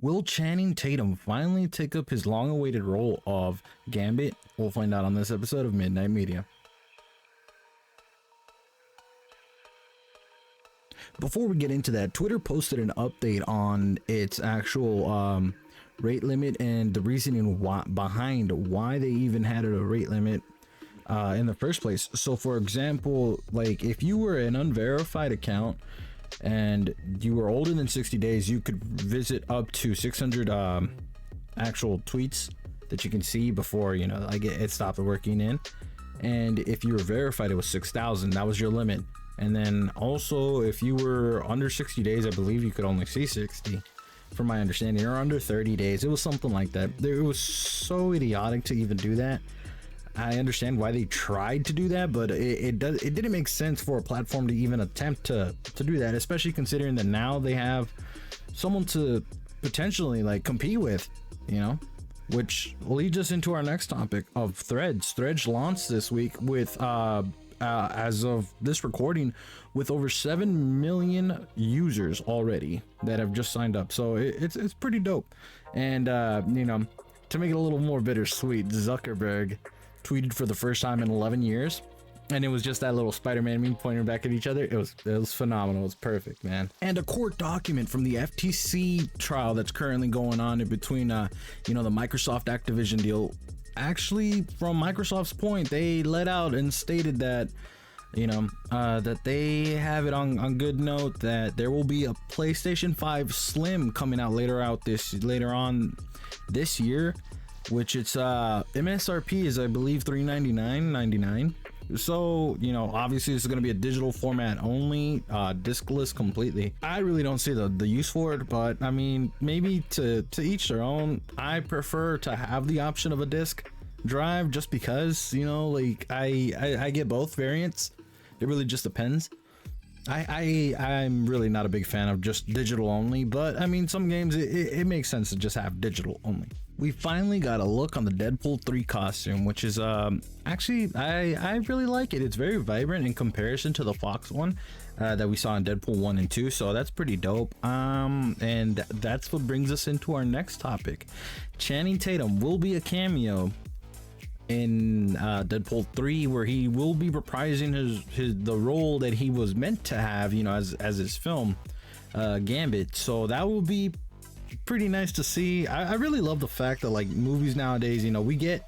Will Channing Tatum finally take up his long-awaited role of Gambit? We'll find out on this episode of Midnight Media. Before we get into that, Twitter posted an update on its actual rate limit and the reasoning behind why they even had a rate limit in the first place. So for example, like if you were an unverified account and you were older than 60 days, you could visit up to 600 actual tweets that you can see before, you know, like it stopped working in. And if you were verified, it was 6,000. That was your limit. And then also if you were under 60 days, I believe you could only see 60 from my understanding, or under 30 days. It was something like that. It was so idiotic to even do that. I understand why they tried to do that, but it didn't make sense for a platform to even attempt to do that, especially considering that now they have someone to potentially like compete with, you know, which leads us into our next topic of Threads. Threads launched this week with as of this recording with over 7 million users already that have just signed up. So it's pretty dope. And you know, to make it a little more bittersweet, Zuckerberg tweeted for the first time in 11 years, and it was just that little Spider-Man meme pointing back at each other. It was phenomenal. It was perfect, man. And a court document from the FTC trial that's currently going on in between you know, the Microsoft Activision deal. Actually, from Microsoft's point, they let out and stated that, you know, that they have it on good note that there will be a PlayStation 5 Slim coming out later on this year, which its MSRP is, I believe, $399.99. So, you know, obviously this is going to be a digital format only, discless completely. I really don't see the use for it, but I mean, maybe to each their own. I prefer to have the option of a disc drive just because, you know, like I get both variants. It really just depends. I'm really not a big fan of just digital only, but I mean, some games it makes sense to just have digital only. We finally got a look on the Deadpool 3 costume, which is actually I really like it. It's very vibrant in comparison to the Fox one that we saw in Deadpool 1 and 2, so that's pretty dope. And that's what brings us into our next topic. Channing Tatum will be a cameo in Deadpool 3, where he will be reprising the role that he was meant to have, you know, as his film Gambit. So that will be pretty nice to see. I really love the fact that like movies nowadays, you know, we get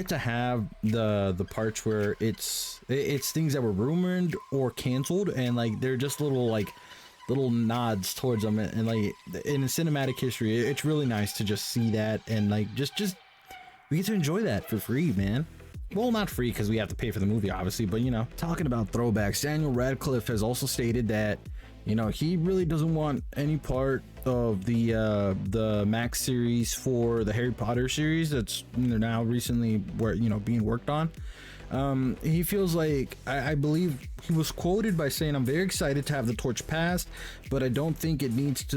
to have the parts where it's things that were rumored or canceled, and like they're just little nods towards them, and like in cinematic history, it's really nice to just see that, and like just we get to enjoy that for free, man. Well, not free because we have to pay for the movie, obviously, but you know, talking about throwbacks, Daniel Radcliffe has also stated that, you know, he really doesn't want any part of the Max series for the Harry Potter series that's, you know, now recently being worked on. He feels like, I believe he was quoted by saying, "I'm very excited to have the torch passed, but I don't think it needs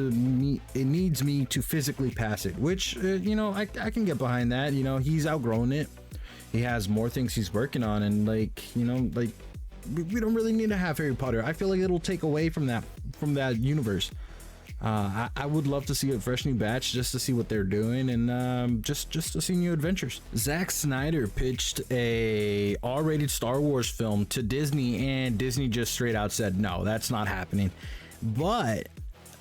me to physically pass it," which you know, I can get behind that. You know, he's outgrown it. He has more things he's working on, and like, you know, like we don't really need to have Harry Potter. I feel like it'll take away from that universe. I would love to see a fresh new batch just to see what they're doing, and just to see new adventures. Zack Snyder pitched a R-rated Star Wars film to Disney, and Disney just straight out said no, that's not happening. But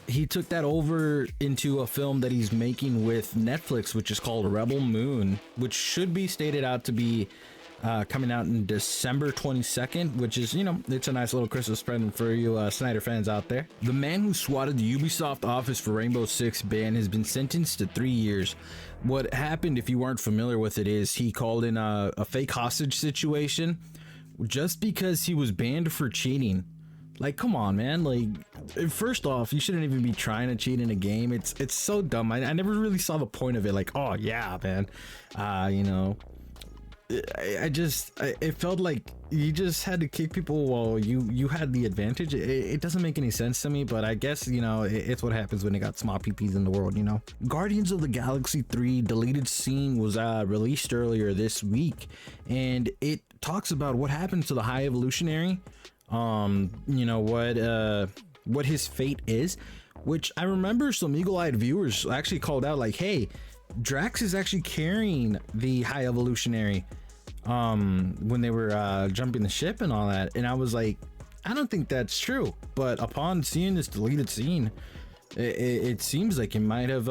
he took that over into a film that he's making with Netflix, which is called Rebel Moon, which should be stated out to be coming out in December 22nd, which is, you know, it's a nice little Christmas present for you Snyder fans out there. The man who swatted the Ubisoft office for Rainbow Six ban has been sentenced to 3 years. What happened, if you weren't familiar with it, is he called in a fake hostage situation just because he was banned for cheating. Like, come on, man. Like, first off, you shouldn't even be trying to cheat in a game. It's so dumb. I never really saw the point of it. Like, oh yeah, man, you know, it felt like you just had to kick people while you had the advantage. It doesn't make any sense to me, but I guess, you know, it's what happens when they got small PPs in the world, you know. Guardians of the Galaxy 3 deleted scene was released earlier this week, and it talks about what happens to the High Evolutionary, you know, what his fate is, which I remember some eagle-eyed viewers actually called out like, hey, Drax is actually carrying the High Evolutionary when they were jumping the ship and all that. And I was like, I don't think that's true. But upon seeing this deleted scene, it seems like it might have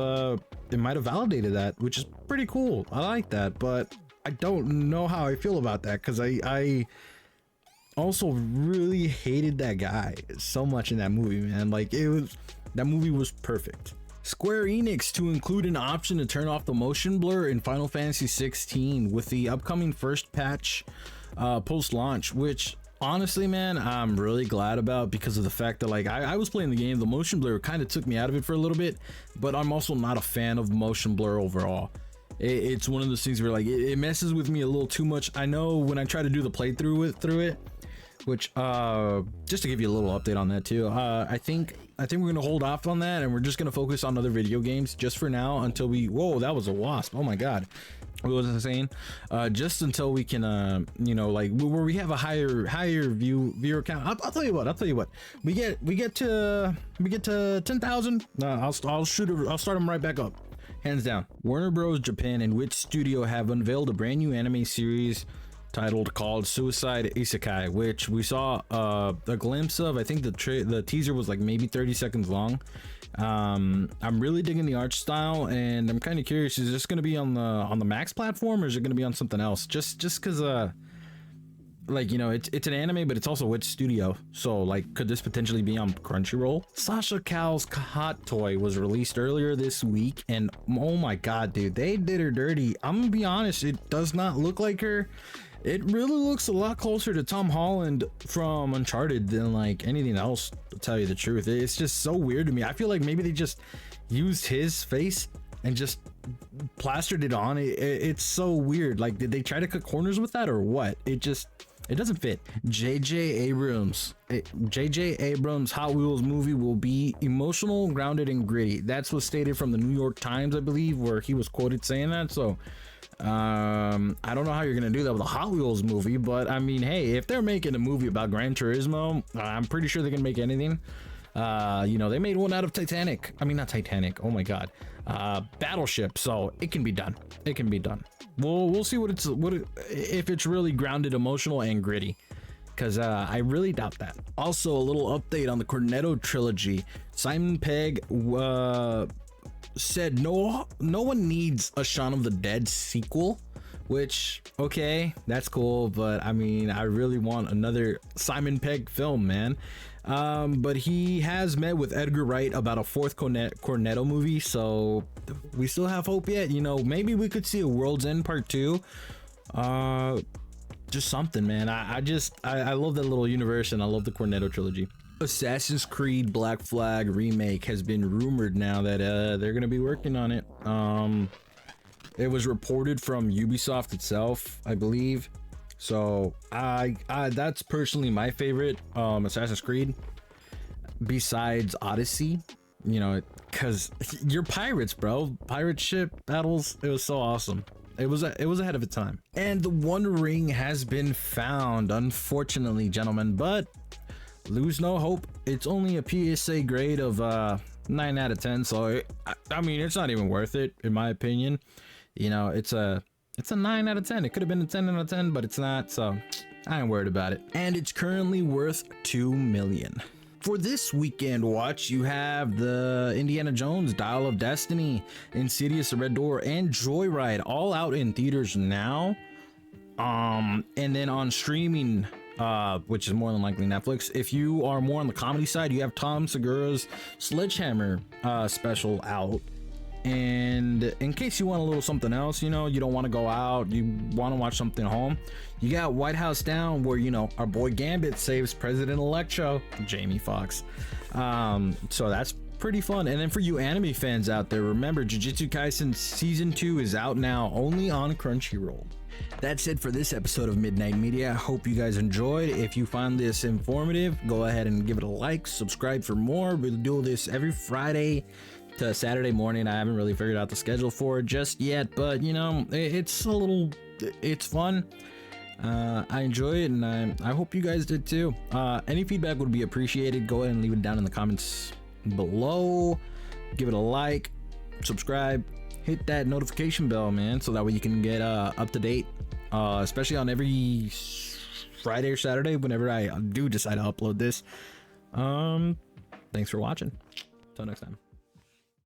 validated that, which is pretty cool. I like that, but I don't know how I feel about that, because I also really hated that guy so much in that movie, man. Like, that movie was perfect. Square Enix to include an option to turn off the motion blur in Final Fantasy 16 with the upcoming first patch post-launch, which honestly, man, I'm really glad about, because of the fact that, like, I was playing the game, the motion blur kind of took me out of it for a little bit, but I'm also not a fan of motion blur overall. It's one of those things where, like, it messes with me a little too much. I know when I try to do the playthrough through it, which just to give you a little update on that too, I think we're gonna hold off on that, and we're just gonna focus on other video games just for now until we, whoa, that was a wasp, oh my god, what was I saying? Just until we can you know, like, where we have a higher viewer count. I'll tell you what, we get to 10,000, I'll start them right back up, hands down. Warner Bros. Japan and Wit Studio have unveiled a brand new anime series called Suicide Isekai, which we saw a glimpse of. I think the teaser was like maybe 30 seconds long. I'm really digging the art style, and I'm kind of curious, is this going to be on the Max platform, or is it going to be on something else? Just because like, you know, it's an anime, but it's also Wit Studio, so like, could this potentially be on Crunchyroll? Sasha Cal's hot toy was released earlier this week, and oh my god, dude, they did her dirty. I'm gonna be honest, it does not look like her. It really looks a lot closer to Tom Holland from Uncharted than like anything else, to tell you the truth. It's just so weird to me. I feel like maybe they just used his face and just plastered it on. It's so weird. Like, did they try to cut corners with that or what? It doesn't fit. J.J. Abrams' Hot Wheels movie will be emotional, grounded, and gritty. That's what's stated from the New York Times, I believe, where he was quoted saying that. So I don't know how you're gonna do that with a Hot Wheels movie, but I mean, hey, if they're making a movie about Gran Turismo, I'm pretty sure they can make anything. You know, they made one out of Titanic. I mean, not Titanic, oh my god, Battleship. So it can be done. We'll see if it's really grounded, emotional, and gritty, because I really doubt that. Also, a little update on the Cornetto trilogy. Simon Pegg said no one needs a Shaun of the Dead sequel, which, okay, that's cool, but I mean, I really want another Simon Pegg film, man. But he has met with Edgar Wright about a fourth Cornetto movie, so we still have hope yet. You know, maybe we could see a World's End Part 2. Just something, man. I love that little universe, and I love the Cornetto trilogy. Assassin's Creed Black Flag remake has been rumored now that they're gonna be working on it. It was reported from Ubisoft itself, I believe. So I that's personally my favorite Assassin's Creed, besides Odyssey. You know, because you're pirates, bro. Pirate ship battles. It was so awesome. It was ahead of its time. And the One Ring has been found, unfortunately, gentlemen, but lose no hope. It's only a PSA grade of 9 out of 10, so I mean, it's not even worth it, in my opinion. You know, it's a 9 out of 10. It could have been a 10 out of 10, but it's not, so I ain't worried about it. And it's currently worth $2 million. For this weekend watch, you have the Indiana Jones Dial of Destiny, Insidious The Red Door, and Joyride all out in theaters now. And then on streaming, which is more than likely Netflix. If you are more on the comedy side, you have Tom Segura's Sledgehammer special out. And in case you want a little something else, you know, you don't want to go out, you want to watch something at home, you got White House Down, where, you know, our boy Gambit saves President-elect Jamie Foxx. So that's pretty fun. And then for you anime fans out there, remember, Jujutsu Kaisen Season 2 is out now, only on Crunchyroll. That's it for this episode of Midnight Media. I hope you guys enjoyed. If you found this informative, go ahead and give it a like, subscribe for more. We'll do this every Friday to Saturday morning. I haven't really figured out the schedule for it just yet, but you know, it's fun. I enjoy it, and I hope you guys did too. Any feedback would be appreciated. Go ahead and leave it down in the comments below. Give it a like, subscribe, hit that notification bell, man, so that way you can get up to date, especially on every Friday or Saturday whenever I do decide to upload this. Thanks for watching. Till next time.